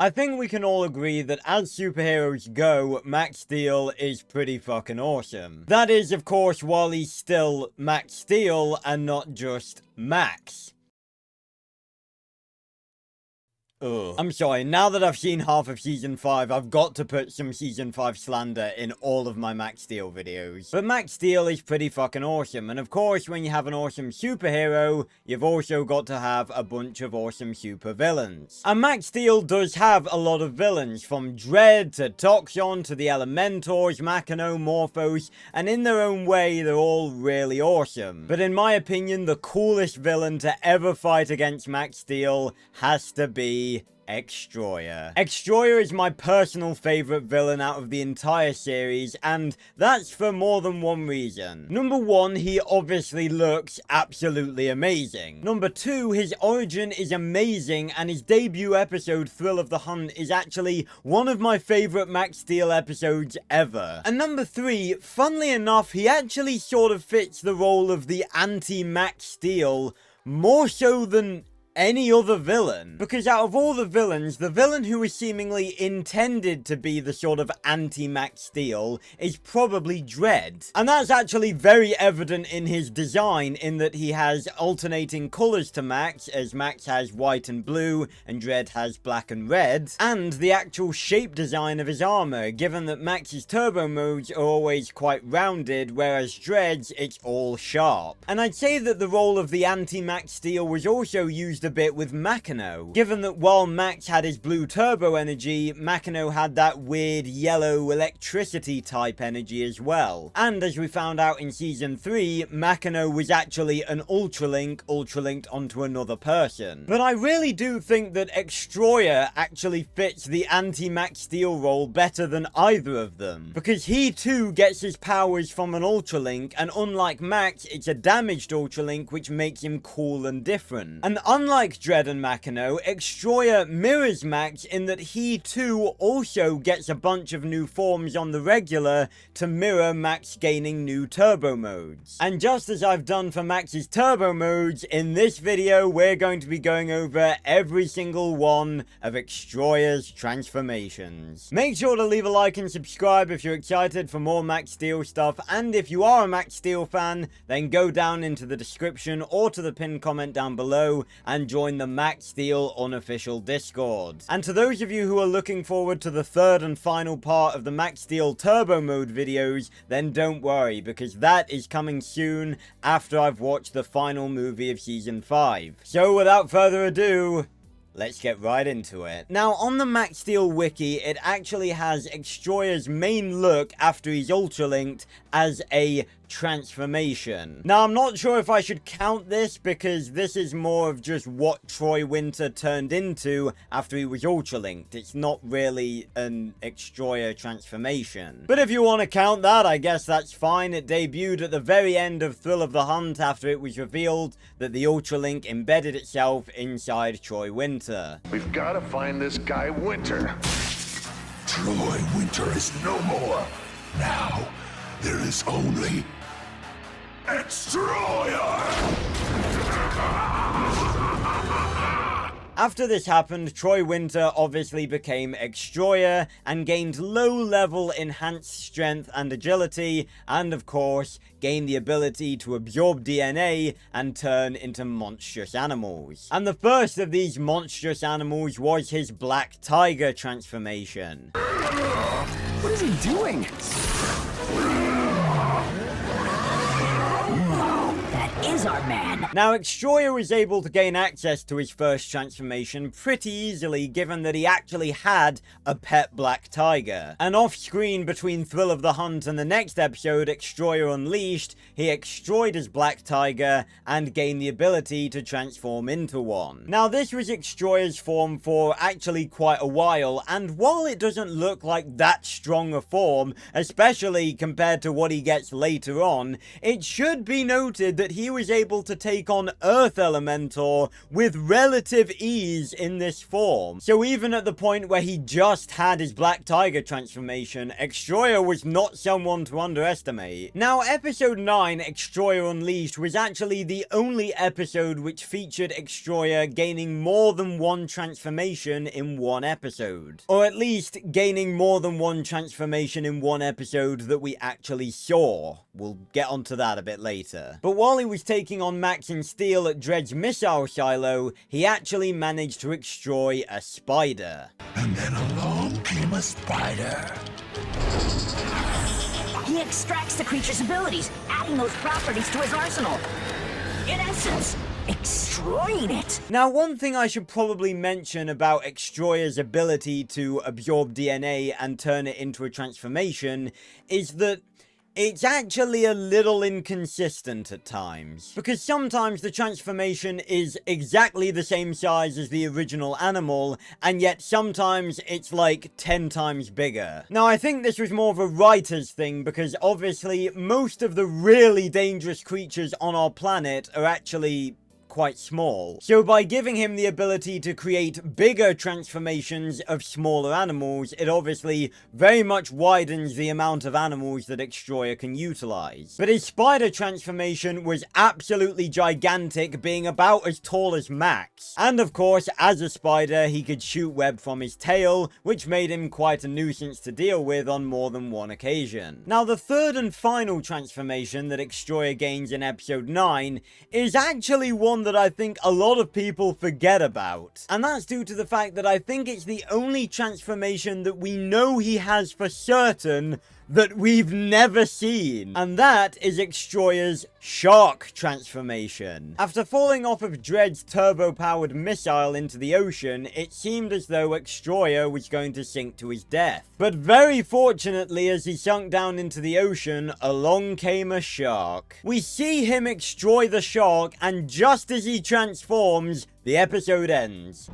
I think we can all agree that as superheroes go, Max Steel is pretty fucking awesome. That is, of course, while he's still Max Steel and not just Max. Ugh. I'm sorry, now that I've seen half of Season 5, I've got to put some Season 5 slander in all of my Max Steel videos. But Max Steel is pretty fucking awesome, and of course, when you have an awesome superhero, you've also got to have a bunch of awesome supervillains. And Max Steel does have a lot of villains, from Dread to Toxon to the Elementors, Machino, Morphos, and in their own way, they're all really awesome. But in my opinion, the coolest villain to ever fight against Max Steel has to be Extroyer. Extroyer is my personal favourite villain out of the entire series, and that's for more than one reason. Number one, he obviously looks absolutely amazing. Number two, his origin is amazing, and his debut episode, Thrill of the Hunt, is actually one of my favourite Max Steel episodes ever. And number three, funnily enough, he actually sort of fits the role of the anti-Max Steel more so than any other villain. Because out of all the villains, the villain who is seemingly intended to be the sort of anti-Max Steel is probably Dread. And that's actually very evident in his design, in that he has alternating colours to Max, as Max has white and blue, and Dread has black and red. And the actual shape design of his armour, given that Max's turbo modes are always quite rounded, whereas Dread's, it's all sharp. And I'd say that the role of the anti-Max Steel was also used a bit with Machino, given that while Max had his blue turbo energy, Machino had that weird yellow electricity type energy as well. And as we found out in Season 3, Machino was actually an ultralinked onto another person. But I really do think that Extroyer actually fits the anti-Max Steel role better than either of them, because he too gets his powers from an ultralink, and unlike Max, it's a damaged ultralink, which makes him cool and different. And unlike Dread and Machino, Extroyer mirrors Max in that he too also gets a bunch of new forms on the regular to mirror Max gaining new turbo modes. And just as I've done for Max's turbo modes, in this video we're going to be going over every single one of Extroyer's transformations. Make sure to leave a like and subscribe if you're excited for more Max Steel stuff, and if you are a Max Steel fan, then go down into the description or to the pinned comment down below and join the Max Steel unofficial Discord. And to those of you who are looking forward to the third and final part of the Max Steel turbo mode videos, then don't worry, because that is coming soon after I've watched the final movie of Season 5. So without further ado, let's get right into it. Now, on the Max Steel wiki, it actually has Extroyer's main look after he's ultralinked as a transformation. Now, I'm not sure if I should count this, because this is more of just what Troy Winter turned into after he was ultralinked. It's not really an Extroyer transformation. But if you want to count that, I guess that's fine. It debuted at the very end of Thrill of the Hunt after it was revealed that the Ultralink embedded itself inside Troy Winter. We've got to find this guy Winter. Troy Winter is no more. Now, there is only Extroyer! After this happened, Troy Winter obviously became Extroyer and gained low-level enhanced strength and agility, and of course, gained the ability to absorb DNA and turn into monstrous animals. And the first of these monstrous animals was his Black Tiger transformation. What is he doing? Is our man. Now, Extroyer was able to gain access to his first transformation pretty easily, given that he actually had a pet black tiger. And off-screen between Thrill of the Hunt and the next episode, Extroyer Unleashed, he extroyed his black tiger and gained the ability to transform into one. Now, this was Extroyer's form for actually quite a while, and while it doesn't look like that strong a form, especially compared to what he gets later on, it should be noted that he was was able to take on Earth Elementor with relative ease in this form. So even at the point where he just had his Black Tiger transformation, Extroyer was not someone to underestimate. Now, episode 9, Extroyer Unleashed, was actually the only episode which featured Extroyer gaining more than one transformation in one episode. Or at least gaining more than one transformation in one episode that we actually saw. We'll get onto that a bit later. But while he was taking on Max and Steel at Dred's missile silo, he actually managed to destroy a spider. And then along came a spider. He extracts the creature's abilities, adding those properties to his arsenal. In essence, destroying it. Now, one thing I should probably mention about Extroyer's ability to absorb DNA and turn it into a transformation is that it's actually a little inconsistent at times, because sometimes the transformation is exactly the same size as the original animal, and yet sometimes it's like 10 times bigger. Now, I think this was more of a writer's thing, because obviously most of the really dangerous creatures on our planet are actually quite small. So by giving him the ability to create bigger transformations of smaller animals, it obviously very much widens the amount of animals that Extroyer can utilize. But his spider transformation was absolutely gigantic, being about as tall as Max. And of course, as a spider, he could shoot web from his tail, which made him quite a nuisance to deal with on more than one occasion. Now, the third and final transformation that Extroyer gains in episode 9 is actually one that I think a lot of people forget about. And that's due to the fact that I think it's the only transformation that we know he has for certain that we've never seen. And that is Extroyer's shark transformation. After falling off of Dred's turbo-powered missile into the ocean, it seemed as though Extroyer was going to sink to his death. But very fortunately, as he sunk down into the ocean, along came a shark. We see him destroy the shark, and just as he transforms, the episode ends.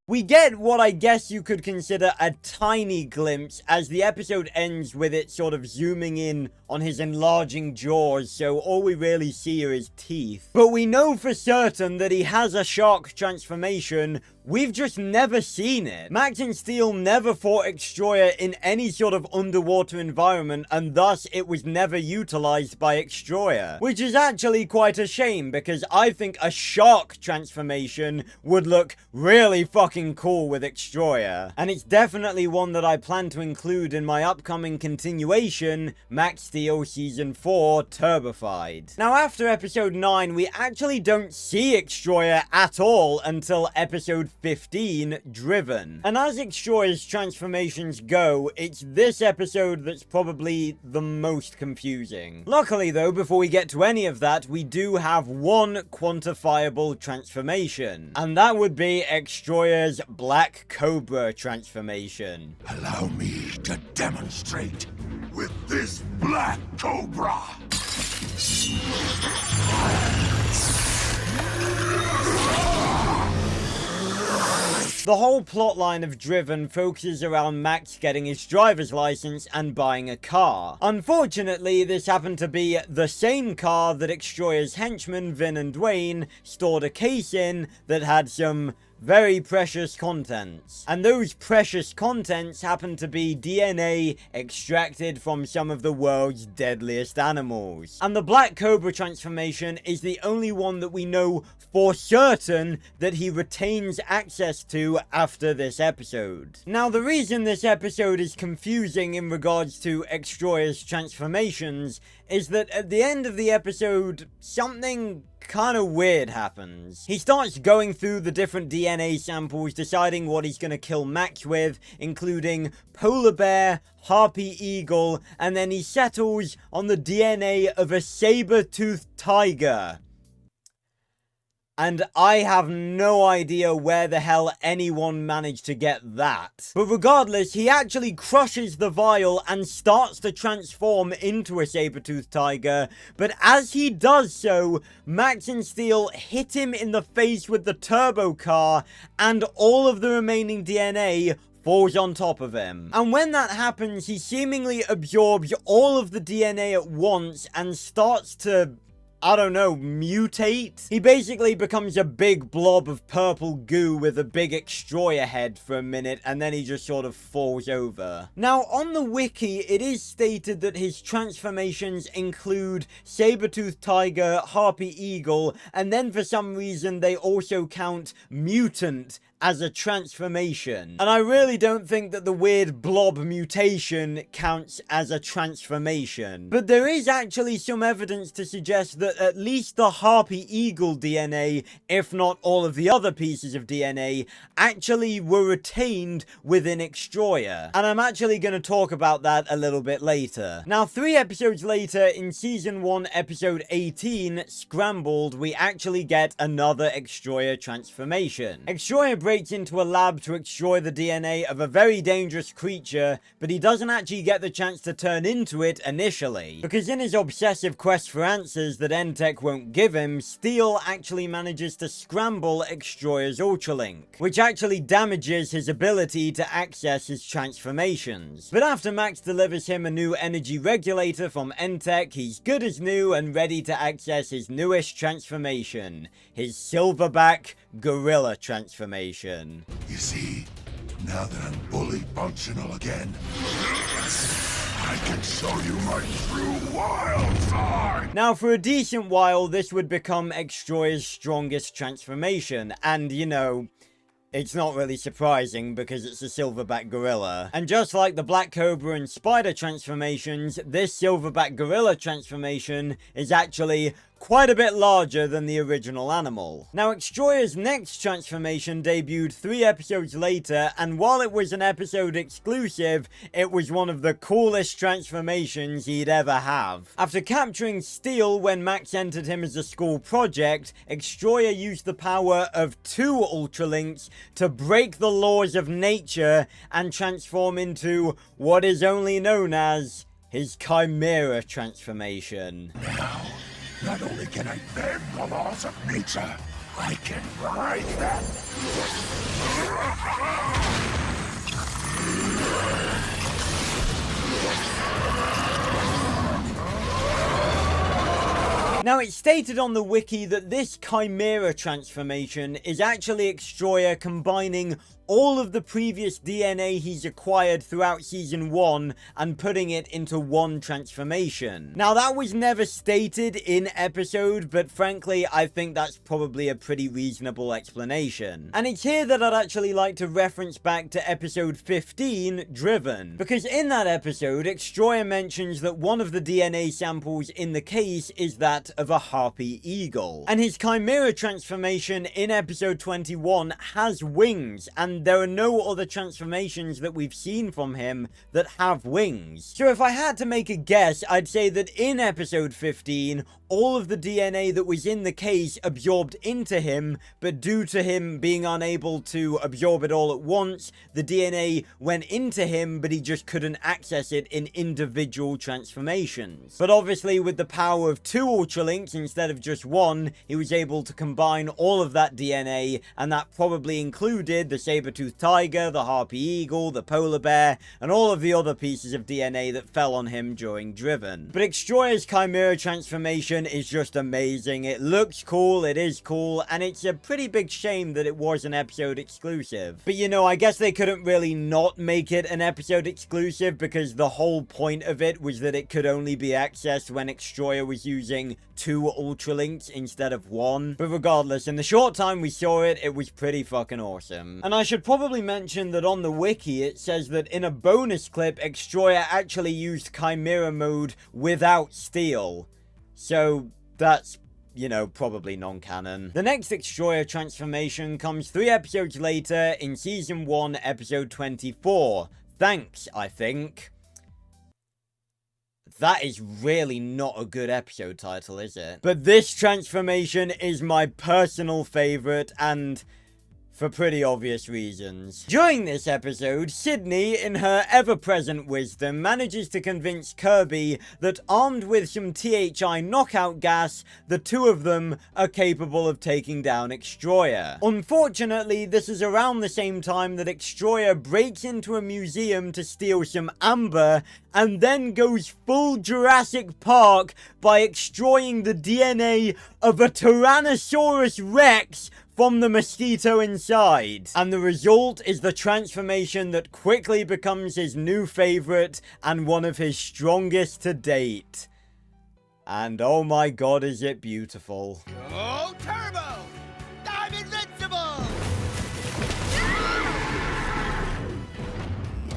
We get what I guess you could consider a tiny glimpse as the episode ends with it sort of zooming in on his enlarging jaws, so all we really see are his teeth. But we know for certain that he has a shark transformation. We've just never seen it. Max and Steel never fought Extroyer in any sort of underwater environment, and thus it was never utilized by Extroyer. Which is actually quite a shame, because I think a shark transformation would look really fucking cool with Extroyer. And it's definitely one that I plan to include in my upcoming continuation, Max Steel Season 4 Turbified. Now, after episode 9, we actually don't see Extroyer at all until episode 15, Driven. And as Extroyer's transformations go, it's this episode that's probably the most confusing. Luckily though, before we get to any of that, we do have one quantifiable transformation. And that would be Extroyer's Black Cobra transformation. Allow me to demonstrate with this Black Cobra. The whole plotline of Driven focuses around Max getting his driver's license and buying a car. Unfortunately, this happened to be the same car that Extroyer's henchmen Vin and Dwayne stored a case in that had some very precious contents. And those precious contents happen to be DNA extracted from some of the world's deadliest animals. And the Black Cobra transformation is the only one that we know for certain that he retains access to after this episode. Now, the reason this episode is confusing in regards to Extroyer's transformations is that at the end of the episode, something kind of weird happens. He starts going through the different DNA samples, deciding what he's gonna kill Max with, including polar bear, harpy eagle, and then he settles on the DNA of a saber-toothed tiger. And I have no idea where the hell anyone managed to get that. But regardless, he actually crushes the vial and starts to transform into a saber-toothed tiger. But as he does so, Max and Steel hit him in the face with the turbo car, and all of the remaining DNA falls on top of him. And when that happens, he seemingly absorbs all of the DNA at once and starts to, I don't know, mutate? He basically becomes a big blob of purple goo with a big Extroyer head for a minute, and then he just sort of falls over. Now, on the wiki, it is stated that his transformations include saber-toothed tiger, harpy eagle, and then for some reason they also count mutant as a transformation. And I really don't think that the weird blob mutation counts as a transformation. But there is actually some evidence to suggest that at least the harpy eagle DNA, if not all of the other pieces of DNA, actually were retained within Extroyer. And I'm actually going to talk about that a little bit later. Now, 3 episodes later, in Season 1, Episode 18, Scrambled, we actually get another Extroyer transformation. Extroyer breaks into a lab to extroy the DNA of a very dangerous creature, but he doesn't actually get the chance to turn into it initially, because in his obsessive quest for answers that Entech won't give him, Steel actually manages to scramble Extroyer's Ultralink, which actually damages his ability to access his transformations. But after Max delivers him a new energy regulator from Entech, he's good as new and ready to access his newest transformation, his silverback gorilla transformation. You see, now that I'm fully functional again, I can show you my true wild side! Now, for a decent while, this would become Extroyer's strongest transformation, and, you know, it's not really surprising because it's a silverback gorilla. And just like the Black Cobra and Spider transformations, this silverback gorilla transformation is actually quite a bit larger than the original animal. Now, Extroyer's next transformation debuted 3 episodes later, and while it was an episode exclusive, it was one of the coolest transformations he'd ever have. After capturing Steel when Max entered him as a school project, Extroyer used the power of 2 Ultralinks to break the laws of nature and transform into what is only known as his Chimera transformation. Now, not only can I bend the laws of nature, I can ride them. Now, it's stated on the wiki that this Chimera transformation is actually Extroyer combining all of the previous DNA he's acquired throughout Season 1 and putting it into one transformation. Now, that was never stated in episode, but frankly, I think that's probably a pretty reasonable explanation. And it's here that I'd actually like to reference back to episode 15, Driven, because in that episode, Extroyer mentions that one of the DNA samples in the case is that of a harpy eagle. And his Chimera transformation in episode 21 has wings, and there are no other transformations that we've seen from him that have wings. So if I had to make a guess, I'd say that in episode 15, all of the DNA that was in the case absorbed into him, but due to him being unable to absorb it all at once, the DNA went into him, but he just couldn't access it in individual transformations. But obviously, with the power of 2 Ultralinks instead of just 1, he was able to combine all of that DNA, and that probably included the saber-toothed tiger, the harpy eagle, the polar bear, and all of the other pieces of DNA that fell on him during Driven. But Extroyer's Chimera transformation is just amazing. It looks cool, it is cool, and it's a pretty big shame that it was an episode exclusive. But you know, I guess they couldn't really not make it an episode exclusive because the whole point of it was that it could only be accessed when Extroyer was using 2 Ultralinks instead of 1. But regardless, in the short time we saw it, it was pretty fucking awesome. And I should probably mention that on the wiki it says that in a bonus clip, Extroyer actually used Chimera mode without Steel. So that's, you know, probably non-canon. The next Extroyer transformation comes 3 episodes later in Season 1, Episode 24. Thanks, I think. That is really not a good episode title, is it? But this transformation is my personal favorite, and for pretty obvious reasons. During this episode, Sydney, in her ever-present wisdom, manages to convince Kirby that armed with some THI knockout gas, the two of them are capable of taking down Extroyer. Unfortunately, this is around the same time that Extroyer breaks into a museum to steal some amber, and then goes full Jurassic Park by extracting the DNA of a Tyrannosaurus Rex from the mosquito inside. And the result is the transformation that quickly becomes his new favorite and one of his strongest to date. And oh my god, is it beautiful. Go Turbo! I'm invincible!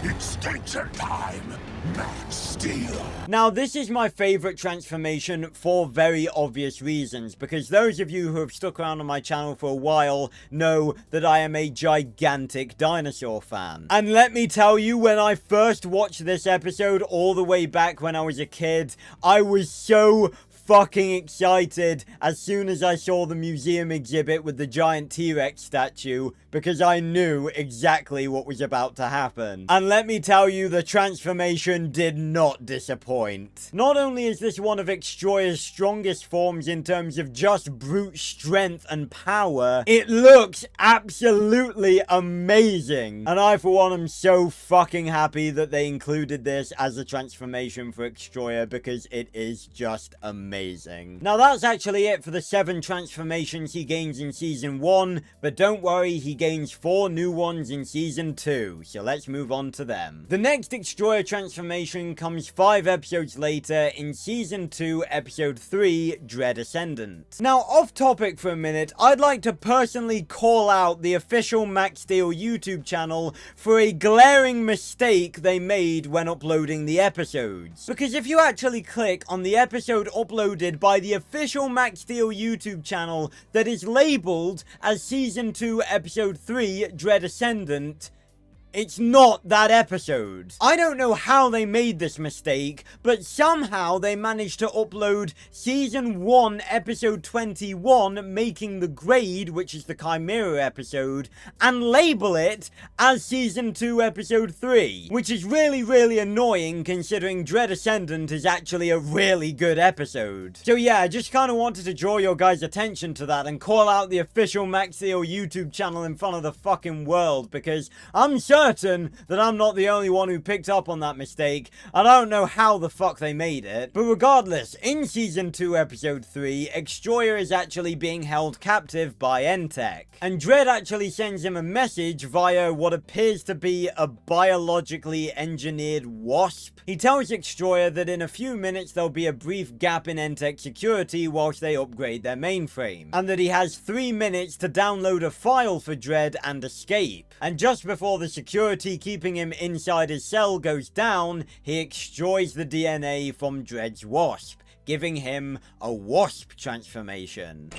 Extinction time, Max Steel. Now, this is my favorite transformation for very obvious reasons, because those of you who have stuck around on my channel for a while know that I am a gigantic dinosaur fan. And let me tell you, when I first watched this episode all the way back when I was a kid, I was so fucking excited as soon as I saw the museum exhibit with the giant T-Rex statue, because I knew exactly what was about to happen. And let me tell you, the transformation did not disappoint. Not only is this one of Extroyer's strongest forms in terms of just brute strength and power, it looks absolutely amazing. And I, for one, am so fucking happy that they included this as a transformation for Extroyer, because it is just amazing. Now, that's actually it for the 7 transformations he gains in Season 1, but don't worry, he gains 4 new ones in Season 2, so let's move on to them. The next Extroyer transformation comes 5 episodes later in Season 2, Episode 3, Dread Ascendant. Now, off topic for a minute, I'd like to personally call out the official Max Steel YouTube channel for a glaring mistake they made when uploading the episodes. Because if you actually click on the episode uploaded by the official Max Steel YouTube channel that is labeled as Season 2 Episode 3 Dread Ascendant, it's not that episode. I don't know how they made this mistake, but somehow they managed to upload Season 1 Episode 21, Making the Grade, which is the Chimera episode, and label it as Season 2 Episode 3, which is really, really annoying considering Dread Ascendant is actually a really good episode. So yeah, I just kind of wanted to draw your guys' attention to that and call out the official Max Steel YouTube channel in front of the fucking world, because I'm certain that I'm not the only one who picked up on that mistake. I don't know how the fuck they made it. But regardless, in Season 2 Episode 3, Extroyer is actually being held captive by Entech. And Dread actually sends him a message via what appears to be a biologically engineered wasp. He tells Extroyer that in a few minutes there'll be a brief gap in Entech security whilst they upgrade their mainframe. And that he has 3 minutes to download a file for Dread and escape. And just before the security keeping him inside his cell goes down, he extroys the DNA from Dread's wasp, giving him a wasp transformation.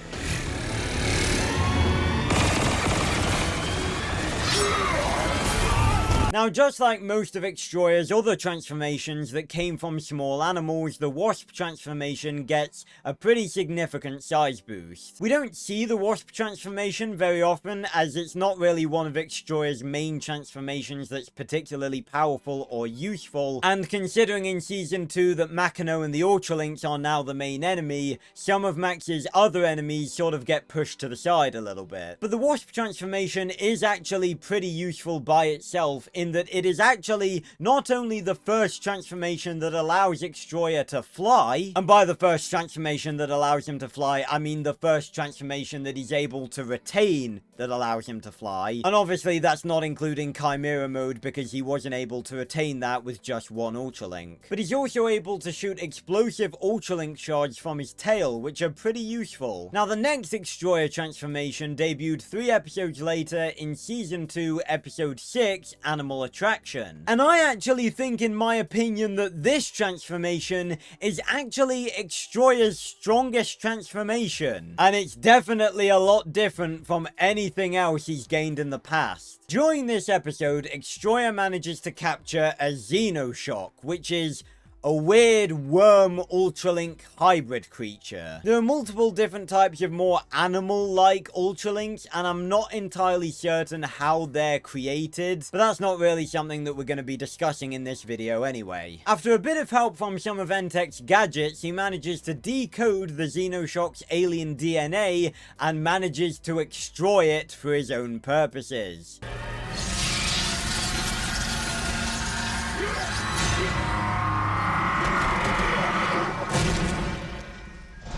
Now, just like most of Extroyer's other transformations that came from small animals, the Wasp transformation gets a pretty significant size boost. We don't see the Wasp transformation very often, as it's not really one of Extroyer's main transformations that's particularly powerful or useful, and considering in Season 2 that Machino and the Ultralinks are now the main enemy, some of Max's other enemies sort of get pushed to the side a little bit. But the Wasp transformation is actually pretty useful by itself, in that it is actually not only the first transformation that allows Extroyer to fly, and by the first transformation that allows him to fly, I mean the first transformation that he's able to retain that allows him to fly. And obviously that's not including Chimera mode, because he wasn't able to retain that with just one Ultralink. But he's also able to shoot explosive Ultralink shards from his tail, which are pretty useful. Now, the next Extroyer transformation debuted 3 episodes later in Season 2, Episode 6, Animal Attraction. And I actually think, in my opinion, that this transformation is actually Extroyer's strongest transformation. And it's definitely a lot different from anything else he's gained in the past. During this episode, Extroyer manages to capture a Xenoshock, which is a weird worm Ultralink hybrid creature. There are multiple different types of more animal-like Ultralinks, and I'm not entirely certain how they're created, but that's not really something that we're going to be discussing in this video anyway. After a bit of help from some of Entech's gadgets, he manages to decode the Xenoshock's alien DNA and manages to extroy it for his own purposes.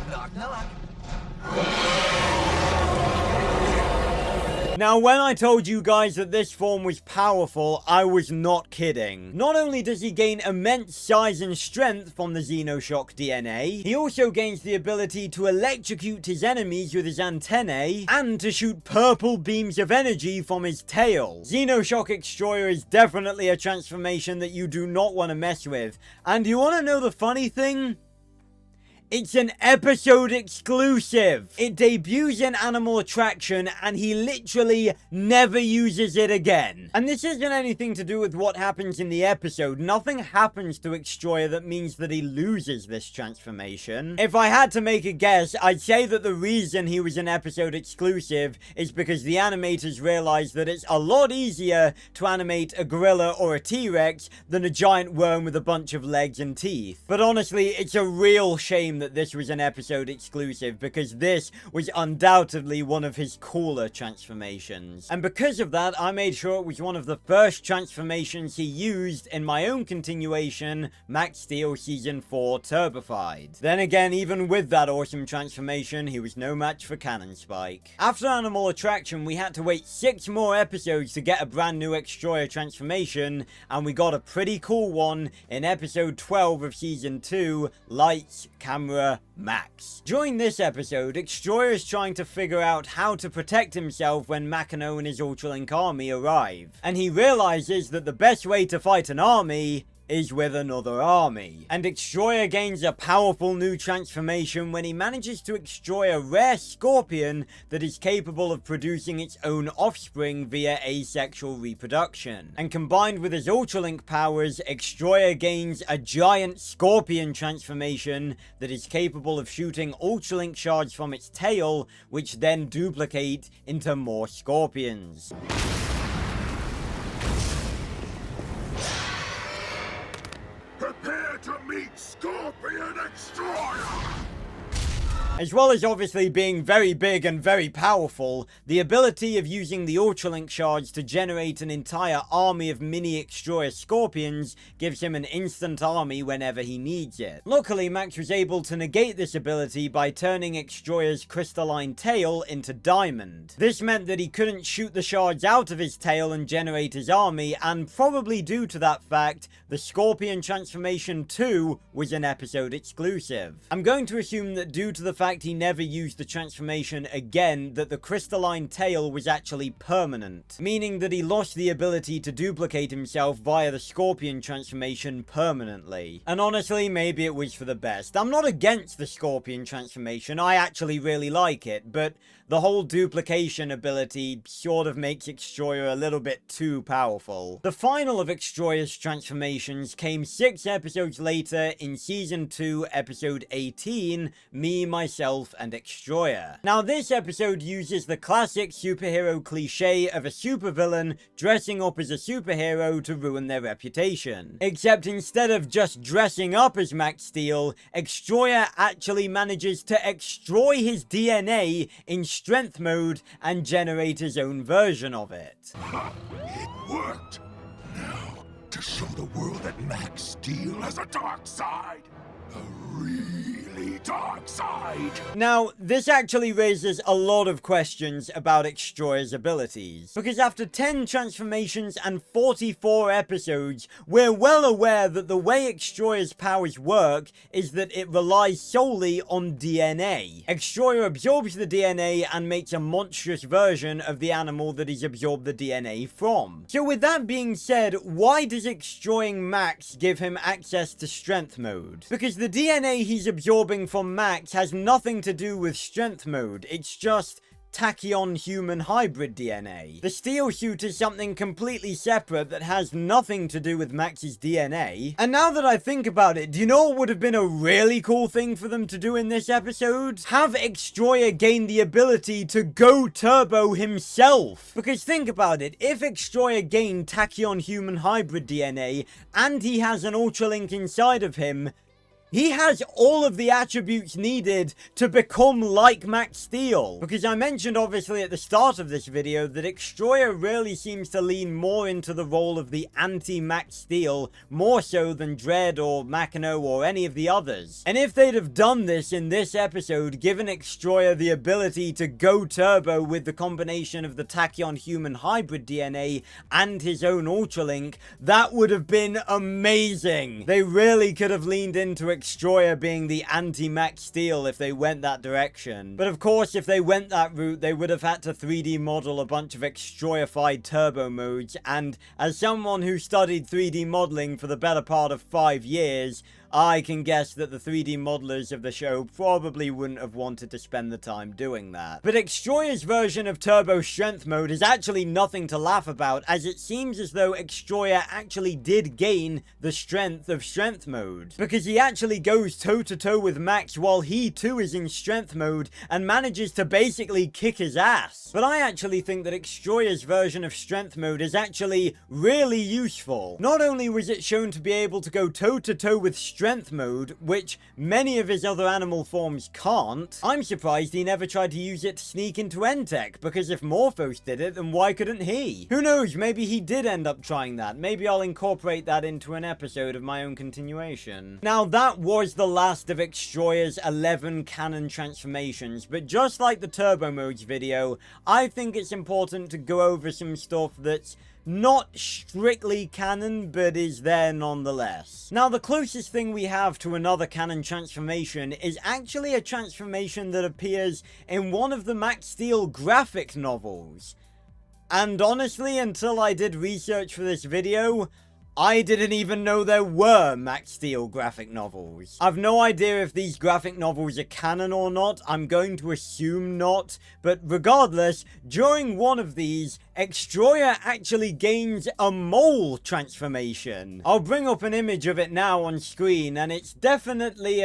Knock, knock. Now, when I told you guys that this form was powerful, I was not kidding. Not only does he gain immense size and strength from the Xenoshock DNA, he also gains the ability to electrocute his enemies with his antennae, and to shoot purple beams of energy from his tail. Xenoshock Extroyer is definitely a transformation that you do not want to mess with. And you want to know the funny thing? It's an episode exclusive. It debuts in Animal Attraction and he literally never uses it again. And this isn't anything to do with what happens in the episode. Nothing happens to Extroyer that means that he loses this transformation. If I had to make a guess, I'd say that the reason he was an episode exclusive is because the animators realized that it's a lot easier to animate a gorilla or a T-Rex than a giant worm with a bunch of legs and teeth. But honestly, it's a real shame that this was an episode exclusive, because this was undoubtedly one of his cooler transformations. And because of that, I made sure it was one of the first transformations he used in my own continuation, Max Steel Season 4 Turbified. Then again, even with that awesome transformation, he was no match for Cannon Spike. After Animal Attraction, we had to wait 6 more episodes to get a brand new Extroyer transformation, and we got a pretty cool one in episode 12 of Season 2, Lights, Camera, Max. During this episode, Extroyer is trying to figure out how to protect himself when Makino and his Ultralink army arrive, and he realizes that the best way to fight an army is with another army. And Extroyer gains a powerful new transformation when he manages to extroy a rare scorpion that is capable of producing its own offspring via asexual reproduction. And combined with his Ultralink powers, Extroyer gains a giant scorpion transformation that is capable of shooting Ultralink shards from its tail, which then duplicate into more scorpions. Prepare to meet Scorpion Extroyer! As well as obviously being very big and very powerful, the ability of using the Ultralink shards to generate an entire army of mini Extroyer scorpions gives him an instant army whenever he needs it. Luckily, Max was able to negate this ability by turning Extroyer's crystalline tail into diamond. This meant that he couldn't shoot the shards out of his tail and generate his army, and probably due to that fact, the Scorpion Transformation 2 was an episode exclusive. I'm going to assume that due to the fact he never used the transformation again, that the crystalline tail was actually permanent, meaning that he lost the ability to duplicate himself via the Scorpion transformation permanently. And honestly, maybe it was for the best. I'm not against the Scorpion transformation, I actually really like it, but the whole duplication ability sort of makes Extroyer a little bit too powerful. The final of Extroyer's transformations came 6 episodes later in Season 2, Episode 18, Me, Myself, and Extroyer. Now, this episode uses the classic superhero cliche of a supervillain dressing up as a superhero to ruin their reputation. Except instead of just dressing up as Max Steel, Extroyer actually manages to extroy his DNA in strength mode and generate his own version of it. It worked! Now, to show the world that Max Steel has a dark side. A really dark side. Now, this actually raises a lot of questions about Extroyer's abilities, because after 10 transformations and 44 episodes, we're well aware that the way Extroyer's powers work is that it relies solely on DNA. Extroyer absorbs the DNA and makes a monstrous version of the animal that he's absorbed the DNA from. So with that being said, why does extroying Max give him access to strength mode? Because the DNA he's absorbing from Max has nothing to do with strength mode, it's just tachyon-human hybrid DNA. The steel suit is something completely separate that has nothing to do with Max's DNA. And now that I think about it, do you know what would have been a really cool thing for them to do in this episode? Have Extroyer gain the ability to go turbo himself. Because think about it, if Extroyer gained tachyon-human hybrid DNA and he has an Ultralink inside of him, he has all of the attributes needed to become like Max Steel. Because I mentioned obviously at the start of this video that Extroyer really seems to lean more into the role of the anti-Max Steel, more so than Dread or Machino or any of the others. And if they'd have done this in this episode, given Extroyer the ability to go turbo with the combination of the tachyon-human hybrid DNA and his own Ultralink, that would have been amazing. They really could have leaned into Extroyer being the anti-Max Steel if they went that direction. But of course, if they went that route, they would have had to 3D model a bunch of Extroyer-fied turbo modes, and as someone who studied 3D modeling for the better part of 5 years, I can guess that the 3D modelers of the show probably wouldn't have wanted to spend the time doing that. But Extroyer's version of Turbo Strength Mode is actually nothing to laugh about, as it seems as though Extroyer actually did gain the strength of Strength Mode. Because he actually goes toe-to-toe with Max while he too is in Strength Mode and manages to basically kick his ass. But I actually think that Extroyer's version of Strength Mode is actually really useful. Not only was it shown to be able to go toe-to-toe with Strength Mode, which many of his other animal forms can't, I'm surprised he never tried to use it to sneak into Entech, because if Morphos did it, then why couldn't he? Who knows, maybe he did end up trying that. Maybe I'll incorporate that into an episode of my own continuation. Now, that was the last of Extroyer's 11 canon transformations, but just like the Turbo Modes video, I think it's important to go over some stuff that's not strictly canon, but is there nonetheless. Now, the closest thing we have to another canon transformation is actually a transformation that appears in one of the Max Steel graphic novels. And honestly, until I did research for this video, I didn't even know there were Max Steel graphic novels. I've no idea if these graphic novels are canon or not. I'm going to assume not. But regardless, during one of these, Extroyer actually gains a mole transformation. I'll bring up an image of it now on screen, and it's definitely,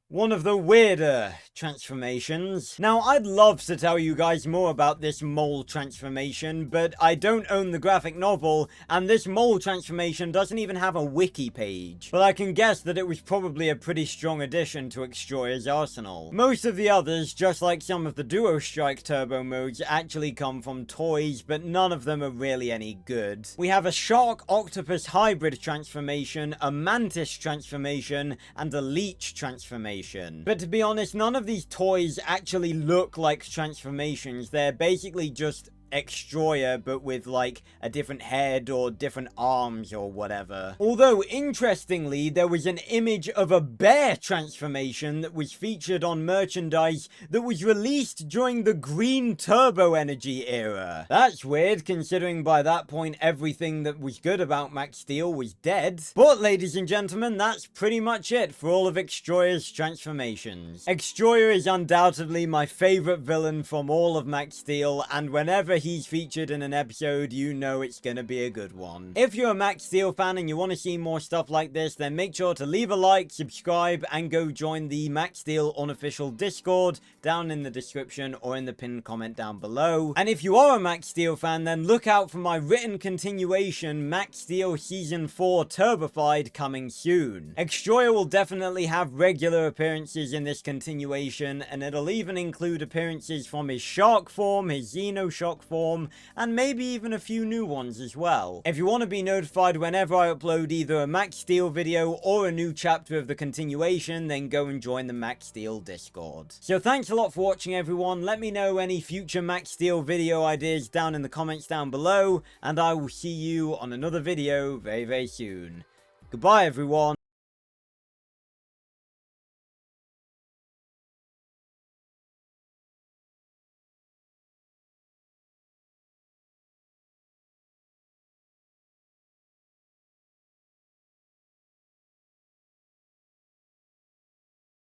one of the weirder transformations. Now, I'd love to tell you guys more about this mole transformation, but I don't own the graphic novel, and this mole transformation doesn't even have a wiki page. But I can guess that it was probably a pretty strong addition to Extroyer's arsenal. Most of the others, just like some of the Duo Strike turbo modes, actually come from toys, but none of them are really any good. We have a Shark-Octopus hybrid transformation, a Mantis transformation, and a Leech transformation. But to be honest, none of these toys actually look like transformations. They're basically just Extroyer, but with like a different head or different arms or whatever. Although, interestingly, there was an image of a bear transformation that was featured on merchandise that was released during the Green Turbo Energy era. That's weird, considering by that point everything that was good about Max Steel was dead. But ladies and gentlemen, that's pretty much it for all of Extroyer's transformations. Extroyer is undoubtedly my favorite villain from all of Max Steel, and whenever he's featured in an episode, you know it's gonna be a good one. If you're a Max Steel fan and you want to see more stuff like this, then make sure to leave a like, subscribe, and go join the Max Steel unofficial Discord down in the description or in the pinned comment down below. And if you are a Max Steel fan, then look out for my written continuation, Max Steel Season 4 Turbified, coming soon. Extroyer will definitely have regular appearances in this continuation, and it'll even include appearances from his Shark form, his Xenos Shock form, and maybe even a few new ones as well. If you want to be notified whenever I upload either a Max Steel video or a new chapter of the continuation, then go and join the Max Steel Discord. So thanks a lot for watching, everyone. Let me know any future Max Steel video ideas down in the comments down below, and I will see you on another video very, very soon. Goodbye, everyone.